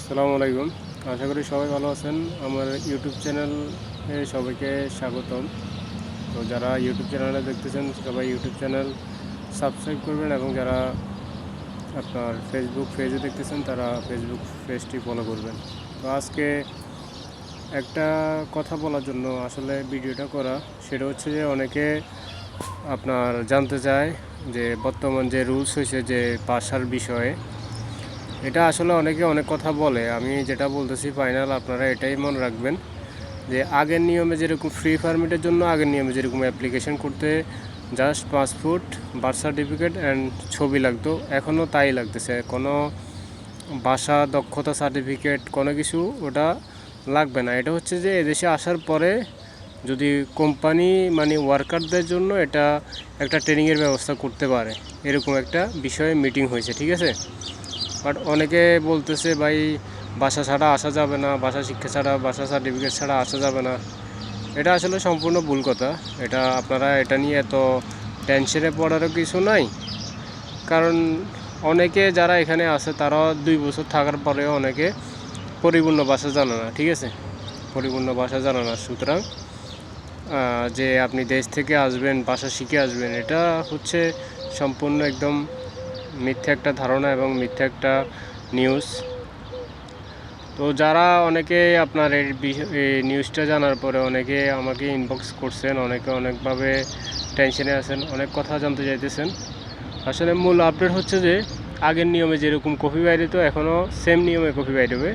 আসসালামু আলাইকুম। আশা করি সবাই ভালো আছেন। আমার ইউটিউব চ্যানেলে সবাইকে স্বাগতম। তো যারা ইউটিউব চ্যানেলে দেখতেছেন সবাই ইউটিউব চ্যানেল সাবস্ক্রাইব করবেন, এবং যারা আপনার ফেসবুক পেজে দেখতেছেন তারা ফেসবুক পেজটি ফলো করবেন। তো আজকে একটা কথা বলার জন্য আসলে ভিডিওটা করা, সেটা হচ্ছে যে অনেকে আপনার জানতে চায় যে বর্তমান যে রুলস হয়েছে যে বাসার বিষয়ে, এটা আসলে অনেকে অনেক কথা বলে। আমি যেটা বলতেছি ফাইনাল, আপনারা এটাই মনে রাখবেন যে আগের নিয়মে যেরকম ফ্রি পারমিটের জন্য আগের নিয়মে যেরকম অ্যাপ্লিকেশন করতে just passport, birth certificate and ছবি লাগতো, এখনও তাই লাগতেছে। কোনো ভাষা দক্ষতা সার্টিফিকেট কোনো কিছু ওটা লাগবে না। এটা হচ্ছে যে এদেশে আসার পরে যদি কোম্পানি মানে ওয়ার্কারদের জন্য এটা একটা ট্রেনিংয়ের ব্যবস্থা করতে পারে, এরকম একটা বিষয়ে মিটিং হয়েছে, ঠিক আছে। বাট অনেকে বলতেছে ভাই ভাষা ছাড়া আসা যাবে না, ভাষা শিক্ষা ছাড়া, ভাষা সার্টিফিকেট ছাড়া আসা যাবে না। এটা আসলে সম্পূর্ণ ভুল কথা। আপনারা এটা নিয়ে এত টেনশনে পড়ারও কিছু নাই। কারণ অনেকে যারা এখানে আছে তারা 2 বছর থাকার পরেও অনেকে পরিপূর্ণ ভাষা জানে না, ঠিক আছে, পরিপূর্ণ ভাষা জানে না। সুতরাং যে আপনি দেশ থেকে আসবেন, ভাষা শিখে আসবেন, এটা হচ্ছে সম্পূর্ণ একদম মিথ্যা একটা ধারণা এবং মিথ্যা একটা নিউজ। তো যারা অনেকে আপনার এই নিউজটা জানার পরে অনেকে আমাকে ইনবক্স করছেন, অনেকে অনেকভাবে টেনশনে আছেন, অনেক কথা জানতে চাইতেছেন। আসলে মূল আপডেট হচ্ছে যে আগের নিয়মে যেরকম কপি বাইর হতো এখনও সেম নিয়মে কপি বাইর হবে।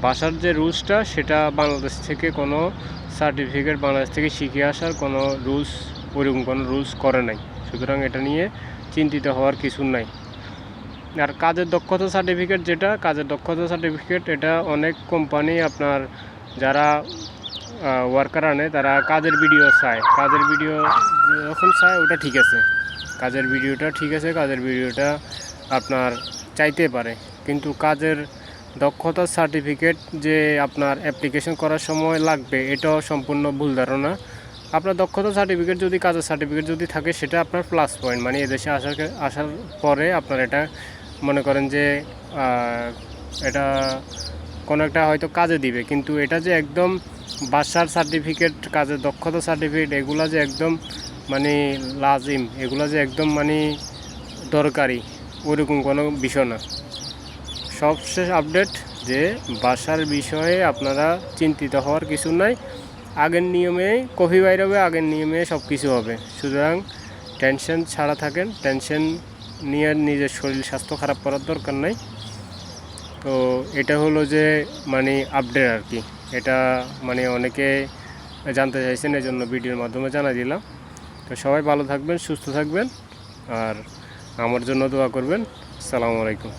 ভাষার যে রুলসটা সেটা বাংলাদেশ থেকে কোনো সার্টিফিকেট, বাংলাদেশ থেকে শিখে আসার কোনো রুলস, ওইরকম কোনো রুলস করে নাই। সুতরাং এটা নিয়ে চিন্তিত হওয়ার কিছু নাই। আর কাজের দক্ষতা সার্টিফিকেট, যেটা কাজের দক্ষতা সার্টিফিকেট, এটা অনেক কোম্পানি আপনার যারা ওয়ার্কার আনে তারা কাজের ভিডিও চায়, কাজের ভিডিও যখন চায় ওটা ঠিক আছে, কাজের ভিডিওটা ঠিক আছে, কাজের ভিডিওটা আপনার চাইতে পারে। কিন্তু কাজের দক্ষতার সার্টিফিকেট যে আপনার অ্যাপ্লিকেশন করার সময় লাগবে, এটাও সম্পূর্ণ ভুল ধারণা। আপনার দক্ষতা সার্টিফিকেট যদি, কাজের সার্টিফিকেট যদি থাকে, সেটা আপনার প্লাস পয়েন্ট, মানে এদেশে আসার পরে আপনার এটা মনে করেন যে এটা কোনো একটা হয়তো কাজে দিবে। কিন্তু এটা যে একদম ভাষার সার্টিফিকেট, কাজের দক্ষতা সার্টিফিকেট, এগুলা যে একদম মানে লাজিম, এগুলা যে একদম মানে দরকারি, ওইরকম কোনো বিষয় না। সবশেষ আপডেট যে ভাষার বিষয়ে আপনারা চিন্তিত হওয়ার কিছু নাই। আগের নিয়মে কপি বাইর হবে, আগের নিয়মে সব কিছু হবে। সুতরাং টেনশন ছাড়া থাকেন, টেনশন নিয়ে নিজের শরীর স্বাস্থ্য খারাপ করার দরকার নাই। তো এটা হলো যে মানে আপডেট আর কি। এটা মানে অনেকে জানতে চাইছেন, এই জন্য ভিডিওর মাধ্যমে জানা দিলাম। তো সবাই ভালো থাকবেন, সুস্থ থাকবেন, আর আমার জন্য দোয়া করবেন। আসসালামু আলাইকুম।